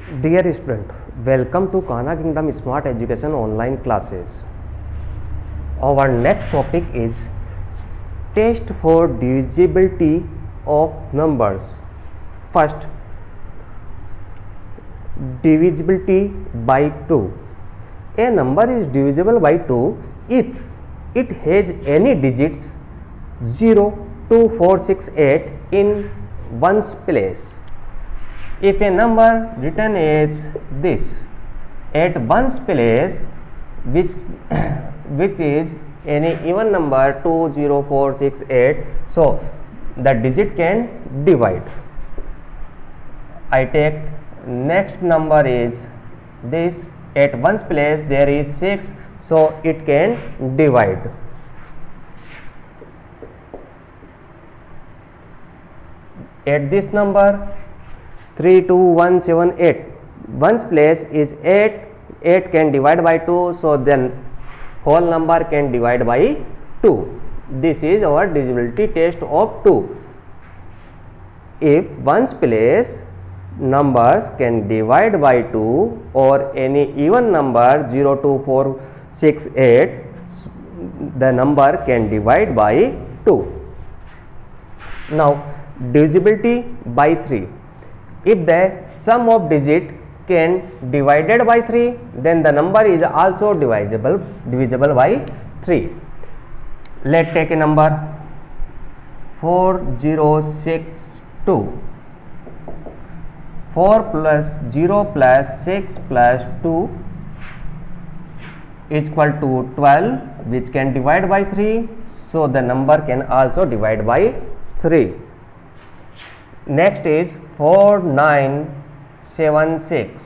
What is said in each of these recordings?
Dear student, welcome to Kahana Kingdom Smart Education online classes. Our next topic is test for divisibility of numbers. First, divisibility by 2. A number is divisible by 2 if it has any digits 0, 2, 4, 6, 8 in ones place. If a number written as this at ones place, which is any even number 2, 0, 4, 6, 8, so the digit can divide. I take next number is this, at ones place there is 6, so it can divide. At this number 3, 2, 1, 7, 8, ones place is 8, 8 can divide by 2, so then whole number can divide by 2. This is our divisibility test of 2. If ones place numbers can divide by 2 or any even number 0, 2, 4, 6, 8, the number can divide by 2. Now divisibility by 3. If the sum of digit can divided by 3, then the number is also divisible by 3. Let's take a number 4062. 4 plus 0 plus 6 plus 2 is equal to 12, which can divide by 3, so the number can also divide by 3. Next is 4976.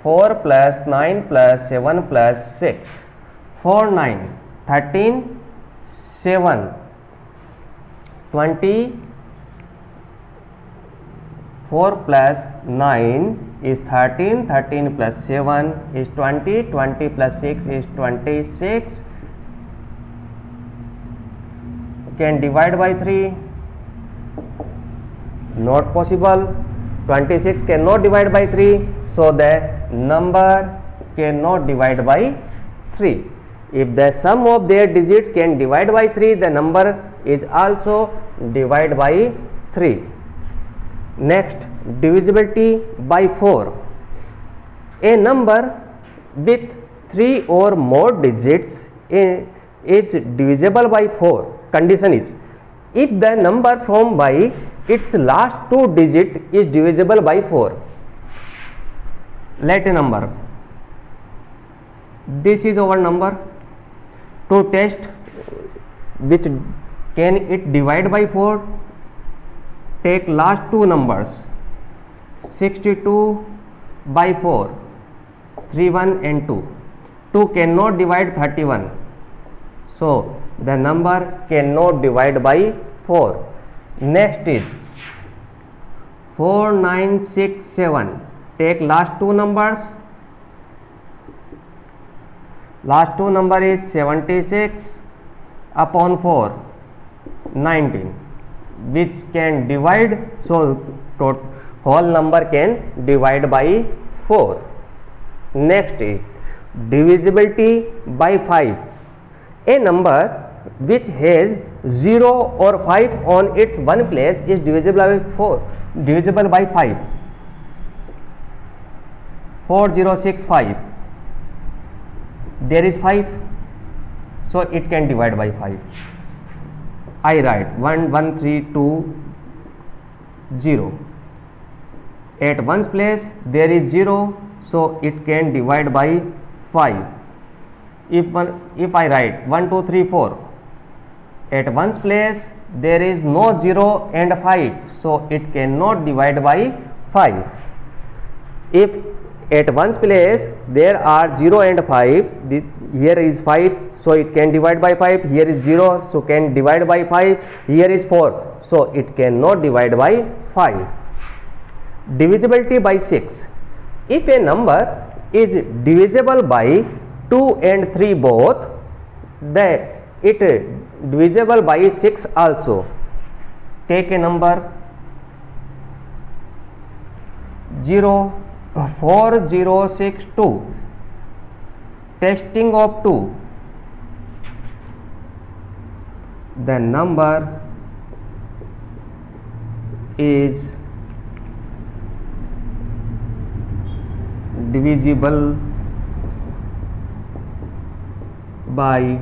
4 plus 9 plus 7 plus 6. 4, 9, 13, 7, 20. 4 plus 9 is 13, 13 plus 7 is 20, 20 plus 6 is 26. Can divide by 3? Not possible. 26 cannot divide by 3, so the number cannot divide by 3. If the sum of their digits can divide by 3, the number is also divide by 3. Next, divisibility by 4. A number with 3 or more digits is divisible by 4. Condition is, if the number formed by its last 2 digit is divisible by 4. Let a number. This is our number. To test which can it divide by 4, take last 2 numbers. 62 by 4, 31 and 2. 2 cannot divide 31, so the number cannot divide by 4. Next is 4967. Take last 2 numbers. Last 2 number is 76 upon 4, 19, which can divide, so whole number can divide by 4. Next is divisibility by 5. A number which has 0 or 5 on its one place is divisible by 5. 4065. There is 5, so it can divide by 5. I write 11320. At ones place there is 0, so it can divide by 5. If I write 1234, at ones place there is no 0 and 5, so it cannot divide by 5. If at ones place there are 0 and 5, here is 5, so it can divide by 5. Here is 0, so can divide by 5. Here is 4, so it cannot divide by 5. Divisibility by 6. If a number is divisible by 2 and 3 both, then it divisible by 6 also. Take a number 0, 4062 testing of 2, the number is divisible by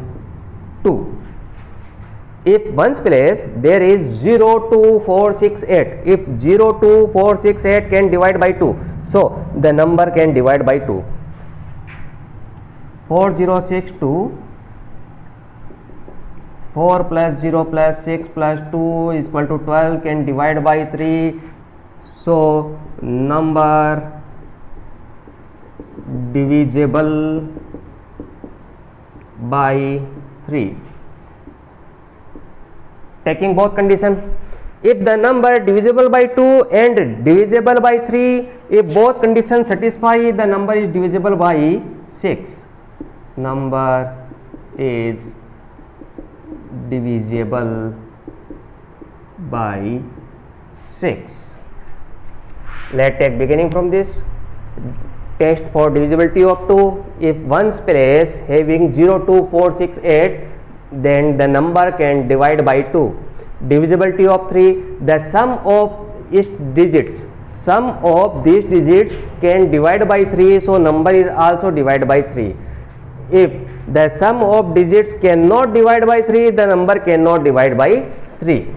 2. If ones place there is 0, 2, 4, 6, 8. If 0, 2, 4, 6, 8 can divide by 2, so the number can divide by 2. 4062, 4 plus 0 plus 6 plus 2 is equal to 12 can divide by 3, so number divisible by 3. Taking both condition, if the number divisible by 2 and divisible by 3, if both conditions satisfy, the number is divisible by 6. Number is divisible by 6. Let's take beginning from this. Test for divisibility of 2. If ones place having 0, 2, 4, 6, 8, then the number can divide by 2. Divisibility of 3, the sum of its digits, sum of these digits can divide by 3, so number is also divided by 3. If the sum of digits cannot divide by 3, the number cannot divide by 3.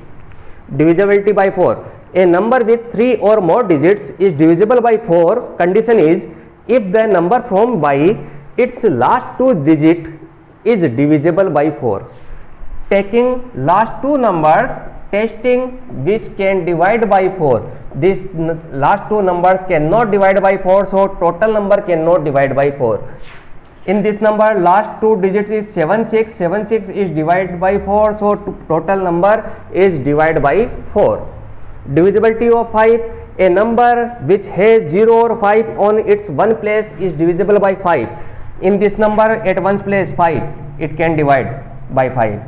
Divisibility by 4, a number with 3 or more digits is divisible by 4. Condition is if the number formed by its last 2 digit is divisible by 4. Taking last 2 numbers, testing which can divide by 4. These last 2 numbers cannot divide by 4, so total number cannot divide by 4. In this number last 2 digits is 76, 76 is divided by 4, so total number is divided by 4. Divisibility of 5, a number which has 0 or 5 on its one place is divisible by 5. In this number at ones place 5, it can divide by 5.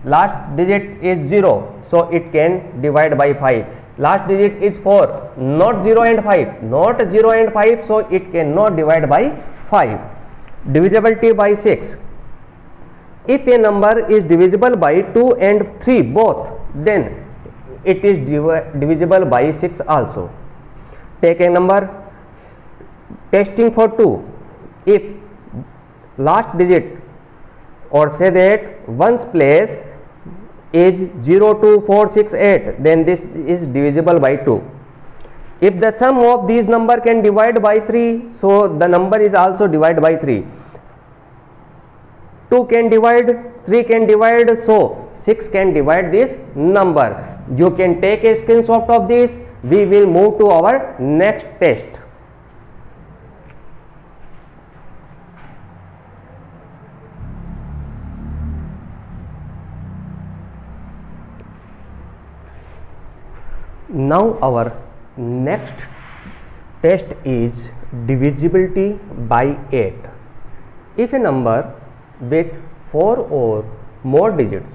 Last digit is 0, so it can divide by 5. Last digit is 4, not 0 and 5, not 0 and 5, so it cannot divide by 5. Divisibility by 6, if a number is divisible by 2 and 3 both, then it is divisible by 6 also. Take a number, testing for 2, if last digit or say that ones place is 0, 2, 4, 6, 8, then this is divisible by 2. If the sum of these number can divide by 3, so the number is also divided by 3. 2 can divide, 3 can divide, so 6 can divide this number. You can take a screenshot of this. We will move to our next test. Now our next test is divisibility by 8. If a number with 4 or more digits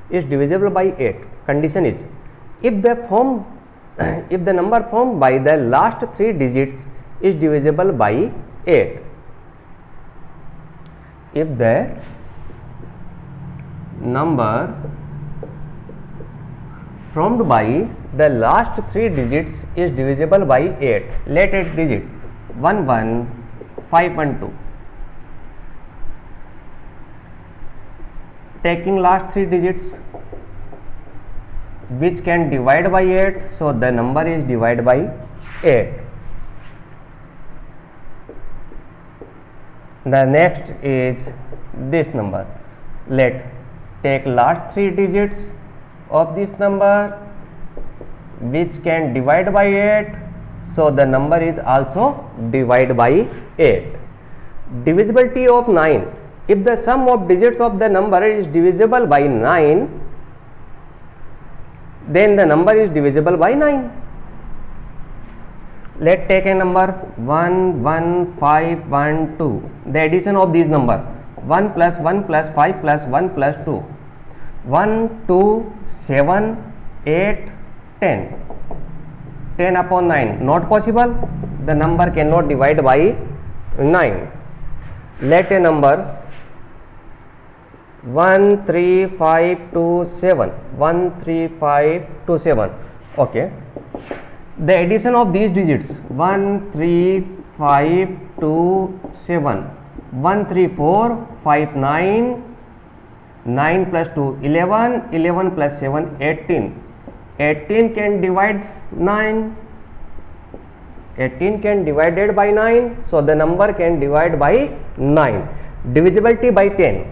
is divisible by 8, condition is if the number formed by the last 3 digits is divisible by 8. If the number formed by the last 3 digits is divisible by 8, let it digit 1, 1, 5, 1, 2. Taking last 3 digits which can divide by 8, so the number is divided by 8. The next is this number. Let take last 3 digits of this number which can divide by 8, so the number is also divided by 8. Divisibility of 9, if the sum of digits of the number is divisible by 9, then the number is divisible by 9. Let take a number 1, 1, 5, 1, 2. The addition of these number 1 plus 1 plus 5 plus 1 plus 2. 1, 2, 7, 8, 10. 10 upon 9, not possible. The number cannot divide by 9. Let a number 13527, 13527. Okay. The addition of these digits 13527, 13459, 9 plus 2 11, 11 plus 7 18. 18 can divide 9. 18 can divided by 9, so the number can divide by 9. Divisibility by 10.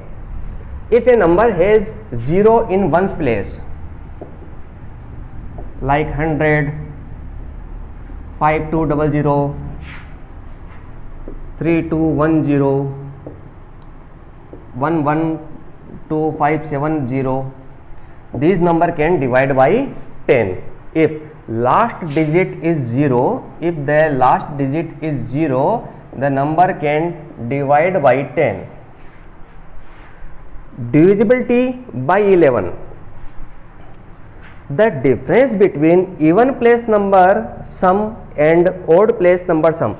If a number has 0 in ones place, like 100, 5200, 3210, 112570, these number can divide by 10. If last digit is 0, if the last digit is 0, the number can divide by 10. Divisibility by 11. The difference between even place number sum and odd place number sum.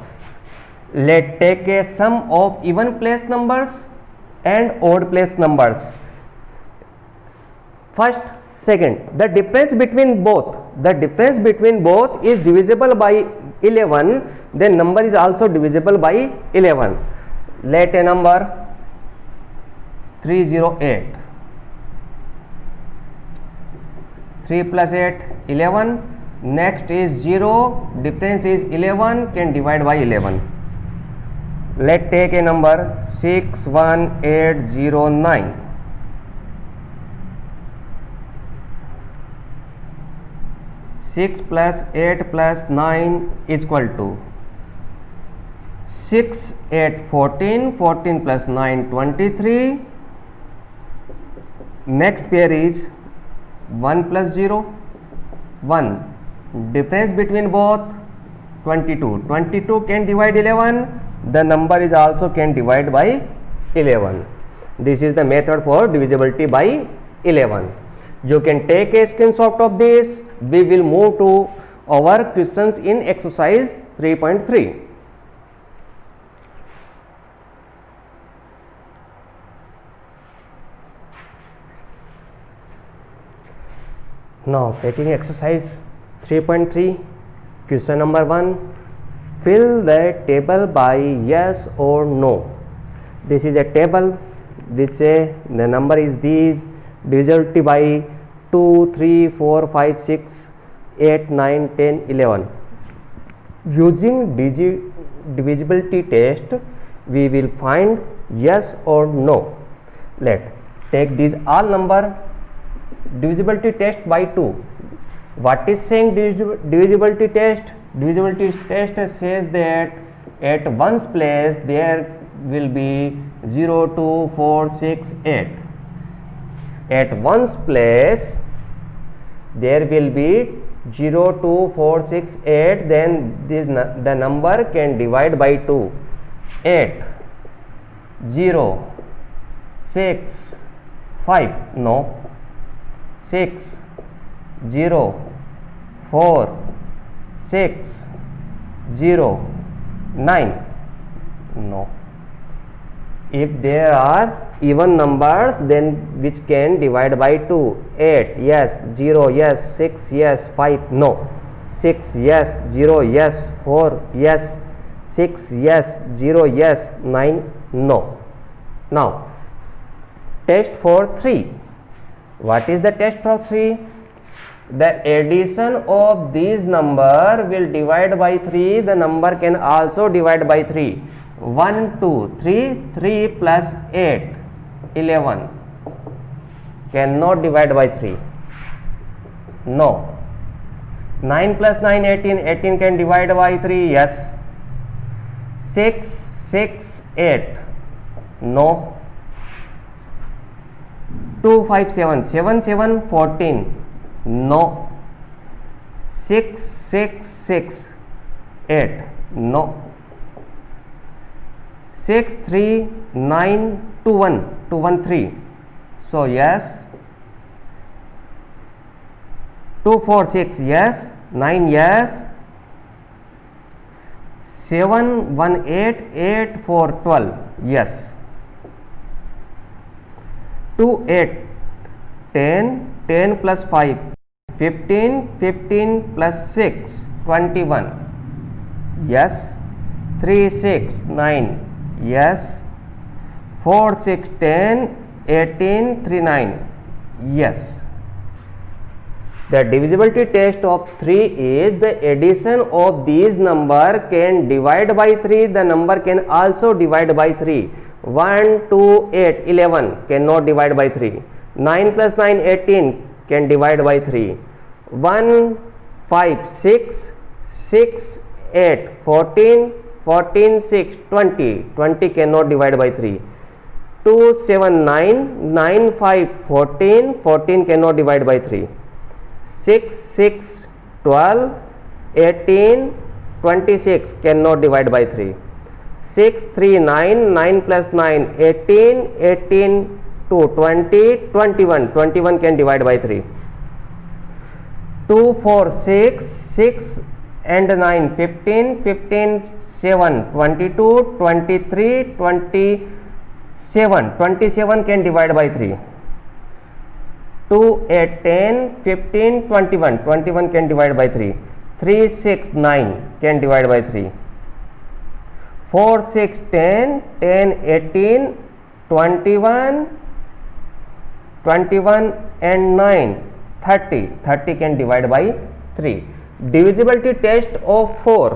Let's take a sum of even place numbers and odd place numbers. First, second, the difference between both. The difference between both is divisible by 11. Then number is also divisible by 11. Let a number 308. 3 plus 8 11. Next is 0. Difference is 11. Can divide by 11. Let's take a number 61809. 6 plus 8 plus 9 is equal to 6, 8, 14, 14 plus 9, 23. Next pair is 1 plus 0, 1. Difference between both 22. 22 can divide 11. The number is also can divide by 11. This is the method for divisibility by 11. You can take a screenshot of this. We will move to our questions in exercise 3.3. Now taking exercise 3.3, question number 1. Fill the table by yes or no. This is a table which say the number is these, divisibility by 2, 3, 4, 5, 6, 8, 9, 10, 11. Using divisibility test, we will find yes or no. Let take these all number. Divisibility test by 2. What is saying divisibility test? Divisibility test says that at ones place there will be 0, 2, 4, 6, 8. At ones place there will be 0, 2, 4, 6, 8. Then the number can divide by 2. 8, 0, 6, 5. No. 6, 0, 4, 6, 0, 9. No. If there are even numbers, then which can divide by 2. 8, yes. 0, yes. 6, yes. 5, no. 6, yes. 0, yes. 4, yes. 6, yes. 0, yes. 9, no. Now, test for 3. What is the test for 3? The addition of these number will divide by 3. The number can also divide by 3. 1, 2, 3. 3 plus 8, 11. Cannot divide by 3. No. 9 plus 9, 18. 18 can divide by 3. Yes. 6, 6, 8. No. 2, 5, 7. 7, 7, 14. No. 6, 6, 6, 8. No. 6, 3, 9, 2, 1. 2, 1, 3. So, yes. 2, 4, 6. Yes. 9. Yes. 7 1 8 8 4 12, yes. 2 8 10 10 plus 5 15 15 plus 6 21, yes. 3 6 9, yes. 4 6 10 18 3 9, yes. The divisibility test of 3 is the addition of these number can divide by 3, the number can also divide by 3. 1 2 8 11 cannot divide by 3. 9 plus 9 18 can divide by 3. 1 5 6 6 8 14 14 6 20 20 cannot divide by 3. 2 7 9 9 5 14 14 cannot divide by 3. 6 6 12 18 26 cannot divide by 3. 6 3 9 9 plus 9 18 18 2 20 21 21 can divide by 3. 2 4 6 6 and 9 15 15 7 22 23 27 27 can divide by 3. 2 8 10 15 21 21 can divide by 3. 3 6 9 can divide by 3. 4 6 10 10 18 21 21 and 9 30 30 can divide by 3. Divisibility test of 4,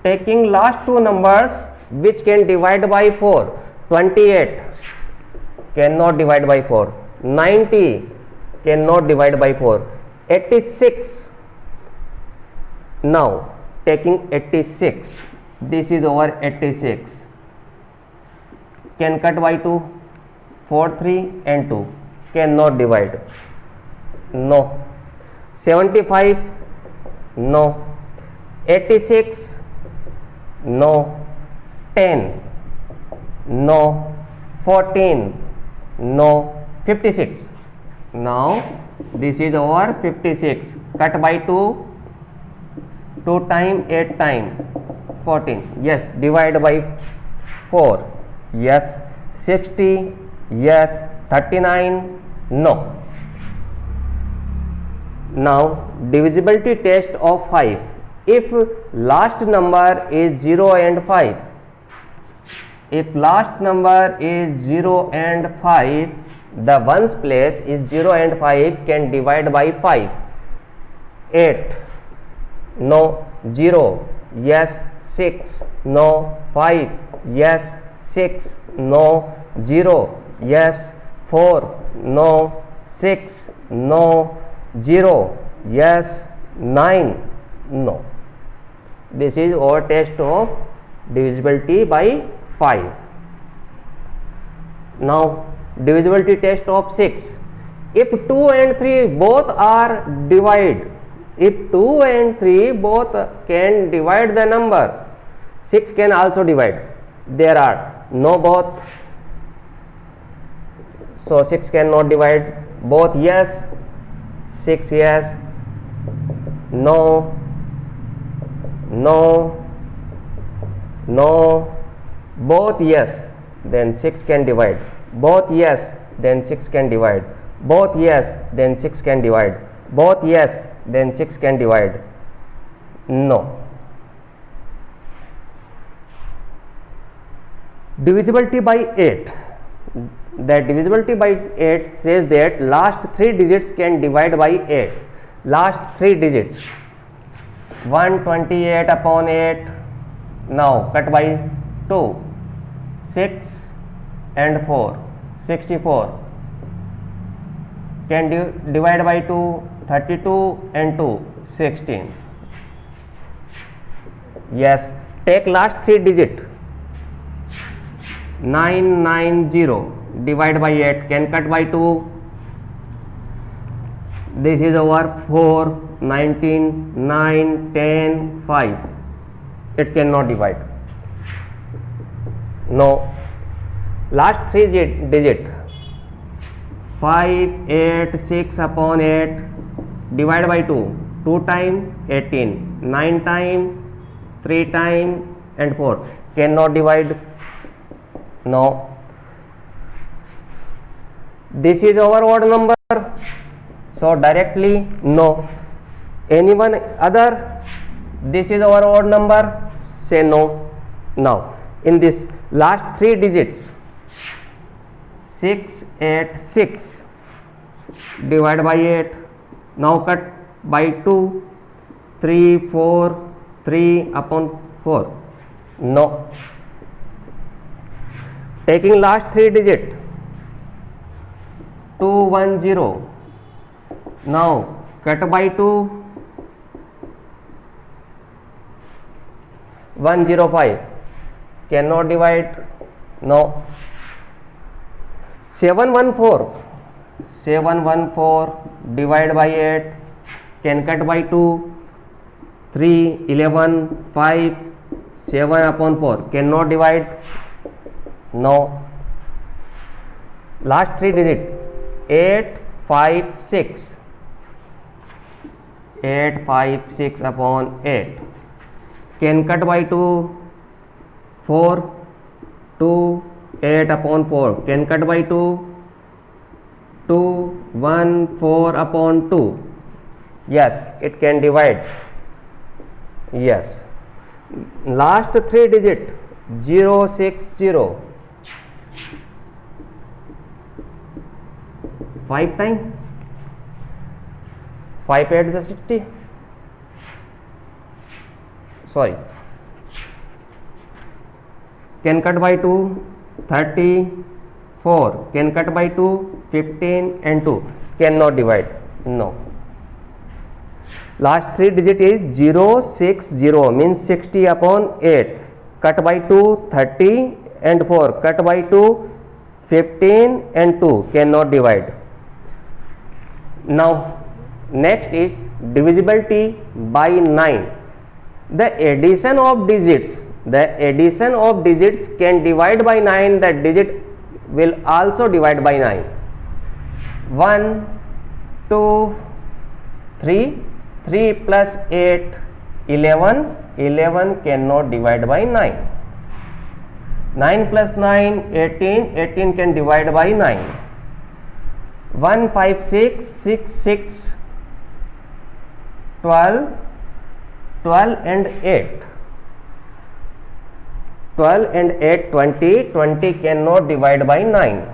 taking last two numbers which can divide by 4. 28 cannot divide by 4. 90 cannot divide by 4. 86, now taking 86, this is over 86, can cut by 2. 4 3 and 2 cannot divide, no. 75, no. 86, no. 10, no. 14, no. 56, now this is over 56, cut by 2, 2 time 8 time 14, yes. Divide by 4, yes. 60, yes. 39, no. Now divisibility test of 5. If last number is 0 and 5, if last number is 0 and 5, the ones place is 0 and 5 can divide by 5. 8, no. 0, yes. 6, no. 5, yes. 6, no. 0, yes. 4, no. 6, no. 0, yes. 9, no. This is our test of divisibility by 5. Now divisibility test of 6. If 2 and 3 both are divide, if 2 and 3 both can divide the number, 6 can also divide. There are no both, so 6 cannot divide. Both yes. 6 yes. No. No. No. Both yes, then 6 can divide. Both yes, then 6 can divide. Both yes, then 6 can divide. Both yes, then 6 can divide. No. Divisibility by 8. That divisibility by 8 says that last 3 digits can divide by 8. Last 3 digits. 128 upon 8. Now cut by 2. 6 and 4. 64. Can divide by 2. 32 and 2. 16. Yes. Take last 3 digit. 990. Divide by 8, can cut by 2. This is over 4, 19, 9, 10, 5. It cannot divide. No. Last 3 digit. 5, 8, 6 upon 8. Divide by 2. 2 time 18, 9 time, 3 time and 4. Cannot divide. No. This is our odd number, so directly no. Anyone other? This is our odd number, say no. Now in this last 3 digits, 6, 8, 6, divide by 8, now cut by 2, 3, 4, 3 upon 4, no. Taking last 3 digit, 2, 1, 0, now cut by 2, 105, cannot divide, no. 714, 714 divide by 8, can cut by 2, 3, 11, 5, 7 upon 4, cannot divide, no. Last 3 digit, 8, 5, 6, 8, 5, 6 upon 8, can cut by 2, 4, 2, 8 upon 4, can cut by 2, 2, 1, 4 upon 2, yes, it can divide, yes. Last 3 digit, 0, 6, 0, 5 time, 5 8 is 60, sorry, can cut by 2, 34, can cut by 2, 15 and 2, cannot divide, no. Last 3 digit is 0, 6, 0, means 60 upon 8, cut by 2, 30 and 4, cut by 2, 15 and 2, cannot divide. Now next is divisibility by 9. The addition of digits can divide by 9, the digit will also divide by 9. 1, 2, 3, 3 plus 8, 11, 11 cannot divide by 9. 9 plus 9, 18, 18 can divide by 9. 1, 5, 6, 6, 6, 12, 12 and 8, 12 and 8, 20, 20 cannot divide by 9.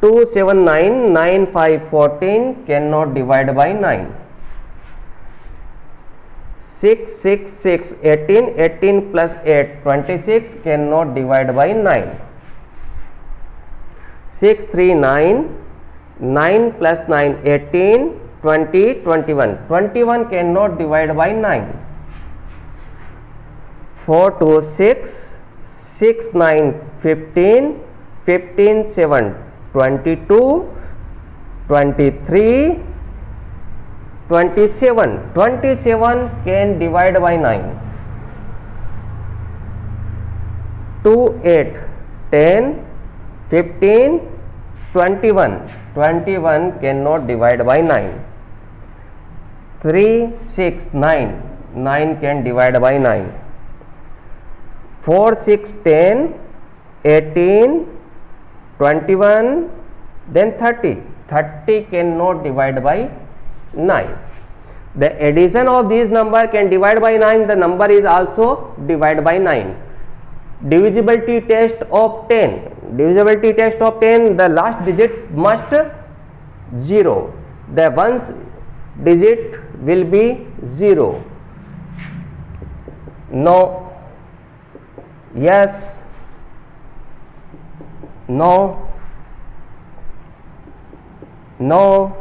2, 7, 9, 9, 5, 14 cannot divide by 9. 6, 6, 6, 18, 18 plus 8, 26 cannot divide by 9. 6, 3, 9, 9 plus 9, 18, 20, 21, 21 cannot divide by 9. 4, 2, 6, 6, 9, 15, 15, 7, 22, 23, 27, 27 can divide by 9. 2, 8, 10, 15, 21, 21 cannot divide by 9. 3, 6, 9, 9 can divide by 9. 4, 6, 10, 18, 21, then 30, 30 cannot divide by 9. The addition of these number can divide by 9, the number is also divide by 9. Divisibility test of 10, divisibility test of 10, the last digit must 0, the ones digit will be 0. No, yes, no, no,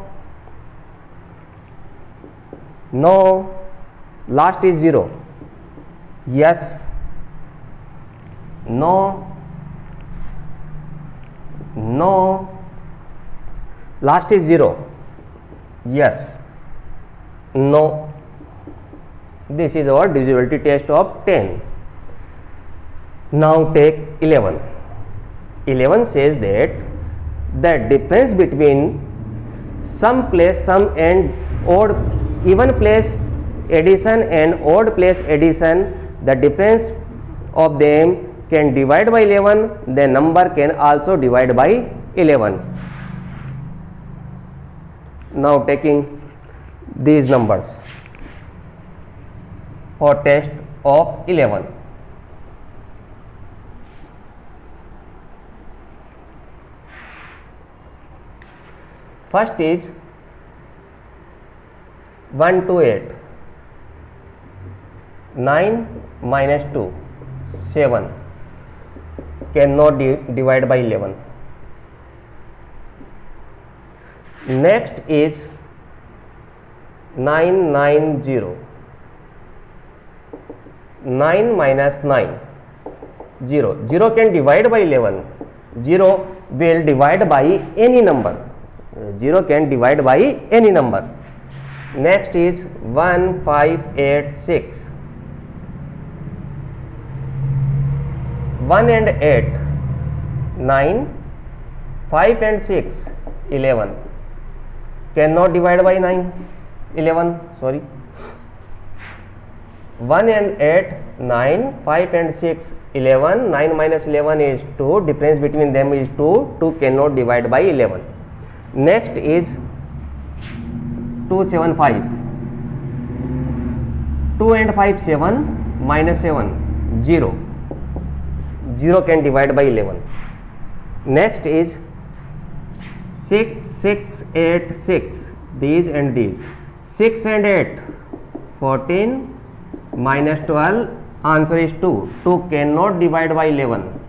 no, last is 0, yes, no, no, last is 0, yes, no. This is our divisibility test of 10. Now take 11. 11 says that the difference between sum plus sum and odd even place addition and odd place addition, the difference of them can divide by 11, the number can also divide by 11. Now taking these numbers for test of 11. First is 1 to 8, 9 minus 2, 7, cannot divide by 11. Next is 990, 9 minus 9, 0, 0 can divide by 11, 0 will divide by any number, 0 can divide by any number. Next is 1, 5, 8, 6, 1 and 8, 9, 5 and 6, 11, cannot divide by 11, sorry. 1 and 8, 9, 5 and 6, 11, 9 minus 11 is 2, difference between them is 2, 2 cannot divide by 11. Next is 275, 2 and 5, 7, minus 7, 0, 0 can divide by 11. Next is 6, 6, 8, 6, these and these, 6 and 8, 14, minus 12, answer is 2, 2 cannot divide by 11.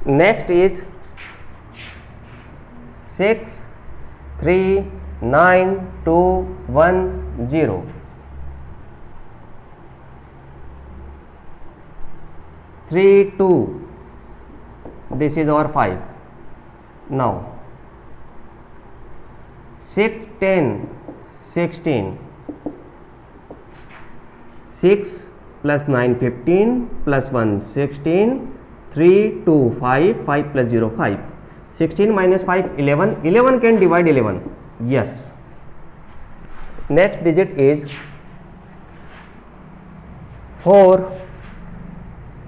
Next is 6, 3, 9, 2, 1, 0, 3, 2, this is our 5. Now 6, 10, 16, 6 plus 9, 15, plus 1, 16, 3, 2, 5, 5 plus 0, 5, 16 minus 5, 11, 11 can divide 11, yes. Next digit is 4,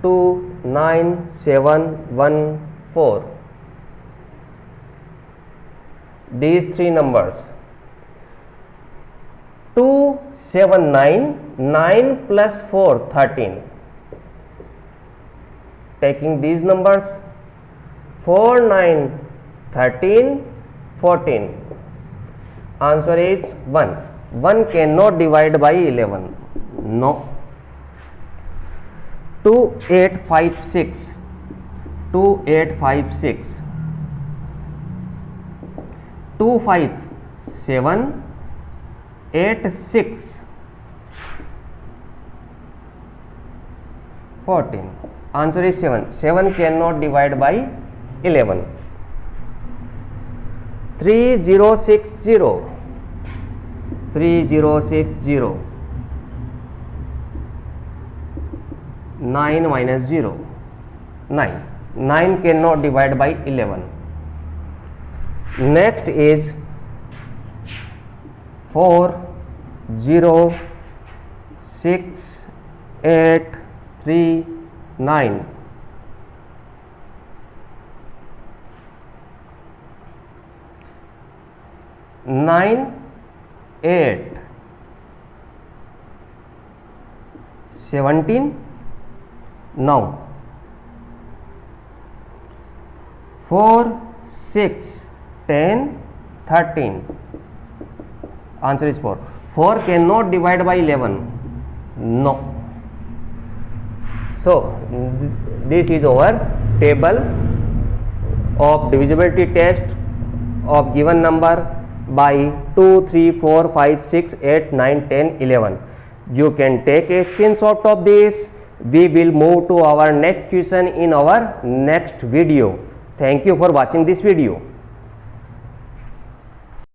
2, 9, 7, 1, 4. These three numbers, 2, 7, 9, 9 plus 4, 13. Taking these numbers, 4, 9, 13, 14. Answer is 1. 1 cannot divide by 11. No. 2, 8, 5, 6. 2, 8, 5, 6. 2, 5, 7, 8, 6, 14. Answer is 7. 7 cannot divide by 11. 3, 0, 6, 0. 3, 0, 6, 0. 9 minus 0. 9. 9 cannot divide by 11. Next is 4, 0, 6, 8, 3, 9. 9, 8, 17. Now 4, 6, 10, 13. Answer is 4. 4 cannot divide by 11. No. So this is our table of divisibility test of given number by 2, 3, 4, 5, 6, 8, 9, 10, 11. You can take a screenshot of this. We will move to our next question in our next video. Thank you for watching this video.